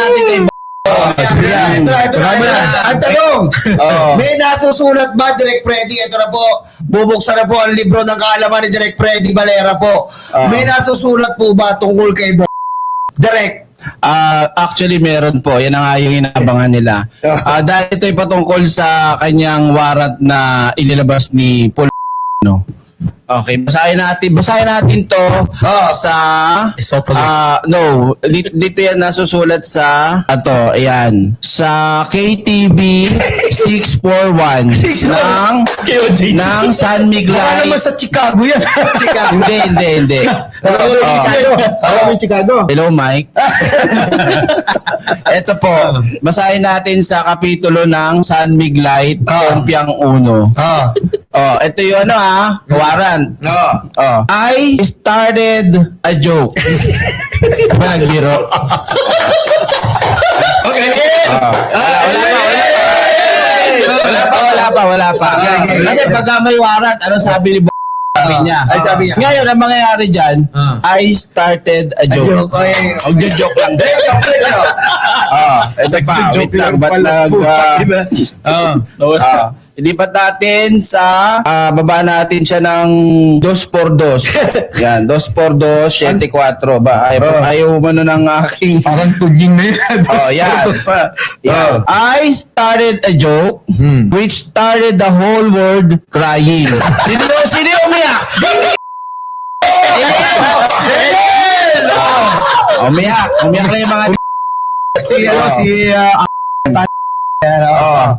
natin kay Ang tanong, may nasusulat ba, Direk Freddy? Ito na po, bubuksan na po ang libro ng kaalaman ni Direk Freddy Valera po. May nasusulat po ba tungkol kay Direk? Actually, meron po. Yan ang nga yung inaabangan nila. Dahil ito'y patungkol sa kanyang warrant na inilabas ni Paul. Okay, basahin natin to sa dito yan nasusulat sa ayan sa KTV 641 ng San Miguel. Naman sa Chicago yan. Hindi. Chicago. Hello, Mike. Ito po, basahin natin sa kapitulo ng San Miguel, Pompiang 1. Ito yung warrant. I started a joke. Ba nagbiro? Okay. Wala pa. Kasi pag may warrant, ano sabi ni sabi niya. Ngayon, ang mangyayari dyan, I started a joke. Joke lang. Ito pa, wait lang. Ba't ilipat natin sa baba natin siya ng 2x2. Yan, 2x2, 7x4. Ayaw mo ng aking... Parang tuging na yan. yan. I started a joke which started the whole world crying. Sino yung umiyak? Umiyak na yung mga...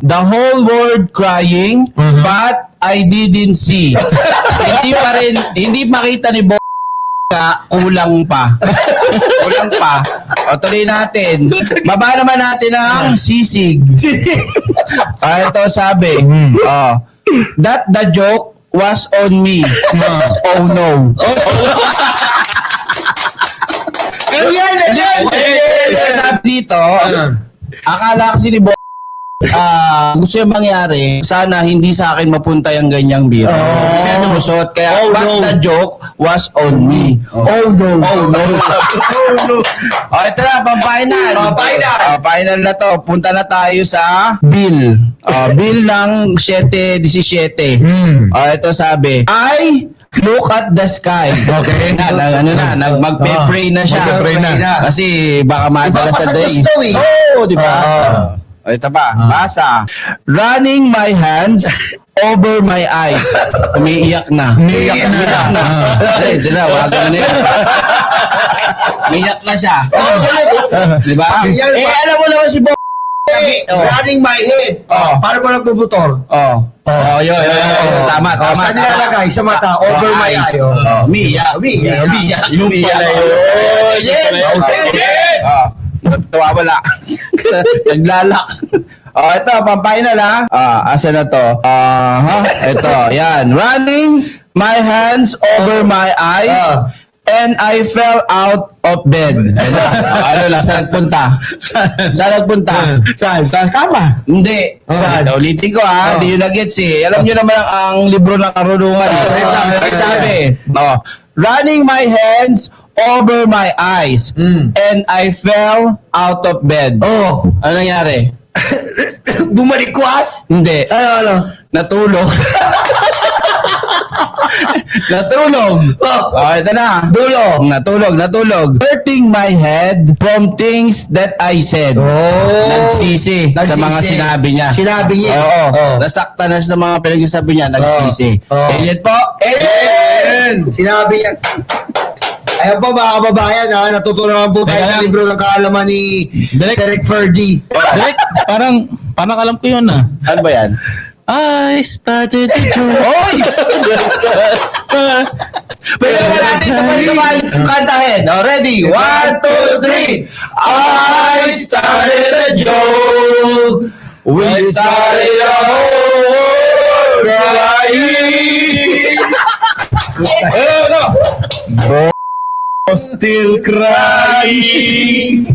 The whole world crying, but I didn't see. Hindi makita ni kulang pa. Tuloy natin. Baba naman natin ang sisig. Ito sabi, that the joke was on me. Oh no. Sabi dito, akala kasi ni gusto yung mangyari, sana hindi sa akin mapunta yung ganyang biro. Kasi lumusot. Kaya the joke was on me. Oh no. Ito na, pang-final. Final na to. Punta na tayo sa bill. Bill ng 7-17. Ito sabi, I look at the sky. Okay. Magpe-pray na siya. Kasi baka matala sa day. Di ba? Ito pa, basa. Running my hands over my eyes. Umiiyak na. Umiiyak na. Wag na yan. Umiiyak na siya. Diba? Alam mo naman si running my head. Paano ba nagbubutor? Yun. Tama. Saan nilalagay? Sa mata, over my eye. Umiiyak. Yung pala yun. Wala. Naglalak. Ito, pang-final asa na to? Ito, yan. Running my hands over my eyes and I fell out of bed. Saan nagpunta? Saan kama? Hindi. Ulitin ko hindi nyo na-gets Alam nyo naman ang libro ng karunungan. Sabi, running my hands over my eyes and I fell out of bed. Ano nangyari? Bumalikwas? Hindi. Ano? Natulog. Ito na. Natulog. Hurting my head from things that I said. Nagsisi sa mga sinabi niya. Nasakta na sa mga pinagsasabi niya. Nagsisi. Alien po? Alien! Sinabi niya. Ayan po mga kababayan, natutunan po tayo sa libro ng kaalaman ni Direk Ferdy. Direk, parang alam ko yun Ano ba yan? I started to joke. Pwede naman natin sabay-sabay kantahin. Ready? 1, 2, 3. I started a joke. We started a whole world crying. Still crying.